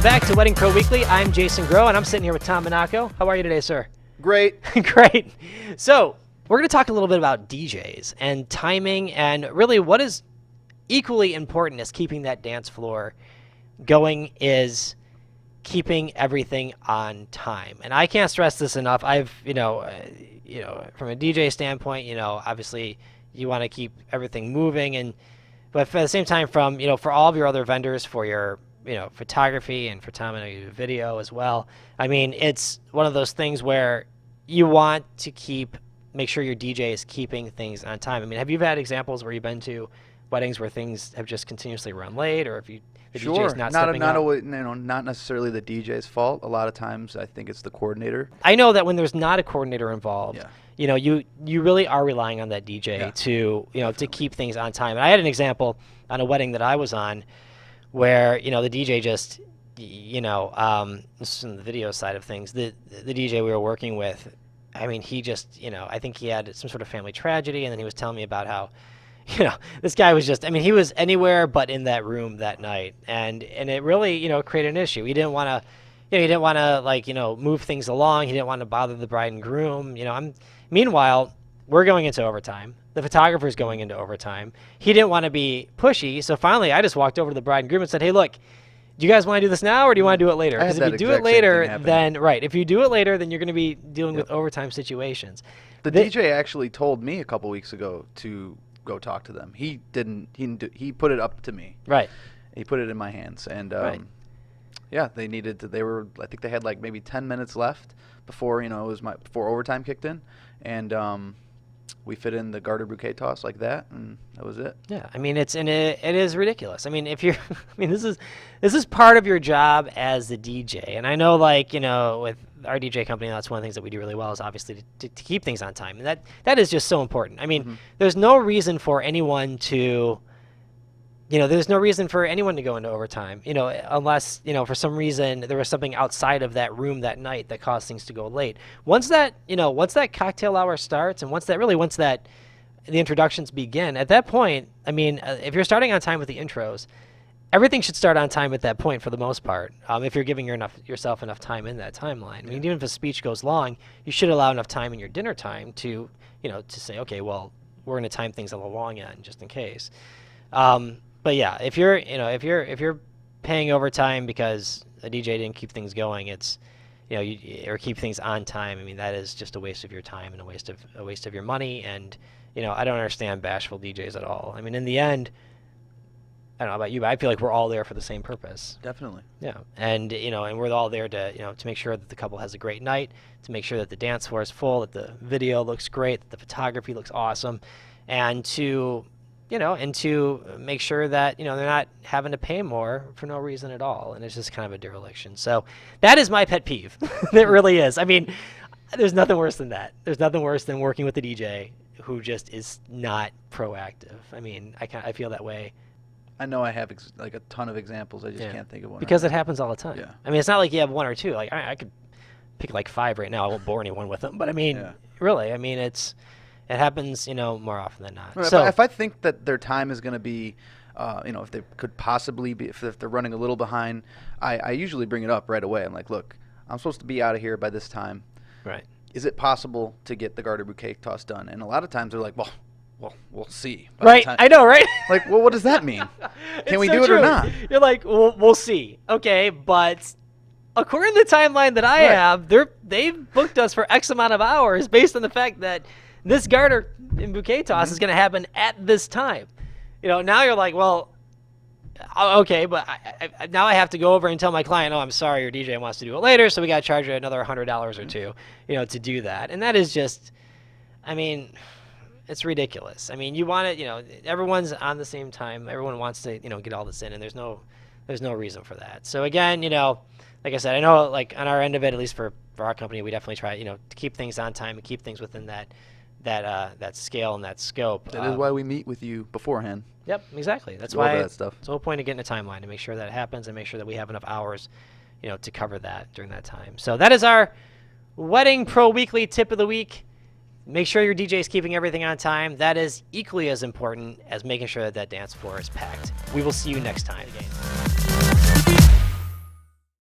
Welcome back to Wedding Pro Weekly. I'm Jason Groh, and I'm sitting here with Tom Monaco. How are you today, sir? Great. Great. So we're going to talk a little bit about DJs and timing, and really what is equally important as keeping that dance floor going is keeping everything on time. And I can't stress this enough. I've, from a DJ standpoint, obviously you want to keep everything moving, but at the same time, for all of your other vendors, for your photography, and for Tom, I know you do video as well. I mean, it's one of those things where you want to make sure your DJ is keeping things on time. I mean, have you had examples where you've been to weddings where things have just continuously run late, or if the DJ's not stepping up? Not necessarily the DJ's fault. A lot of times, I think it's the coordinator. I know that when there's not a coordinator involved, you really are relying on that DJ to keep things on time. And I had an example on a wedding that I was on, where the DJ just this is in the video side of things, the DJ we were working with, I mean, he just I think he had some sort of family tragedy, and then he was telling me about how this guy was just, I mean, he was anywhere but in that room that night, and it really created an issue. He didn't want to move things along. He didn't want to bother the bride and groom. Meanwhile, we're going into overtime. The photographer's going into overtime. He didn't want to be pushy, so finally I just walked over to the bride and groom and said, "Hey, look, do you guys want to do this now, or do you want to do it later? Because if you do it later, if you do it later, then you're going to be dealing with overtime situations." The DJ actually told me a couple weeks ago to go talk to them. He didn't. He put it up to me. Right. He put it in my hands, and they needed to. I think they had like maybe 10 minutes left before before overtime kicked in, and we fit in the garter bouquet toss like that, and that was it. Yeah, I mean, it is ridiculous. I mean, this is part of your job as the DJ, and I know, with our DJ company, that's one of the things that we do really well is obviously to keep things on time, and that is just so important. I mean, there's no reason for anyone to, there's no reason for anyone to go into overtime, unless, for some reason there was something outside of that room that night that caused things to go late. Once that cocktail hour starts, and once the introductions begin, at that point, I mean, if you're starting on time with the intros, everything should start on time at that point for the most part. If you're giving yourself enough time in that timeline. I mean, even if a speech goes long, you should allow enough time in your dinner time to say, okay, well, we're going to time things on the long end just in case. But yeah, if you're paying overtime because a DJ didn't keep things going, or keep things on time, I mean, that is just a waste of your time and a waste of your money. And I don't understand bashful DJs at all. I mean, in the end, I don't know about you, but I feel like we're all there for the same purpose. Definitely. Yeah, and and we're all there to make sure that the couple has a great night, to make sure that the dance floor is full, that the video looks great, that the photography looks awesome, and to make sure that, they're not having to pay more for no reason at all. And it's just kind of a dereliction. So that is my pet peeve. It really is. I mean, there's nothing worse than that. There's nothing worse than working with a DJ who just is not proactive. I mean, I feel that way. I know I have a ton of examples. I just can't think of one. Because it happens all the time. Yeah. I mean, it's not like you have one or two. Like I could pick like 5 right now. I won't bore anyone with them. But I mean, really, I mean, it happens, more often than not. So if I think that their time is going to be, if they could possibly be, if they're running a little behind, I usually bring it up right away. I'm like, look, I'm supposed to be out of here by this time. Right. Is it possible to get the garter bouquet toss done? And a lot of times they're like, well, we'll see. Right. I know, right? Like, well, what does that mean? Can we do it or not? You're like, well, we'll see. Okay, but according to the timeline that I have, they've booked us for X amount of hours based on the fact that this garter and bouquet toss is going to happen at this time. Now you're like, well, okay, but now I have to go over and tell my client, oh, I'm sorry, your DJ wants to do it later, so we got to charge you another $100 or two, to do that. And that is just, I mean, it's ridiculous. I mean, you want it, everyone's on the same time. Everyone wants to, get all this in, and there's no reason for that. So again, like I said, I know, like on our end of it, at least for our company, we definitely try, to keep things on time and keep things within that scale and that scope. That is why we meet with you beforehand. Yep, exactly. That's why that stuff. It's the whole point of getting a timeline to make sure that it happens and make sure that we have enough hours, to cover that during that time. So that is our Wedding Pro Weekly tip of the week. Make sure your DJ is keeping everything on time. That is equally as important as making sure that dance floor is packed. We will see you next time.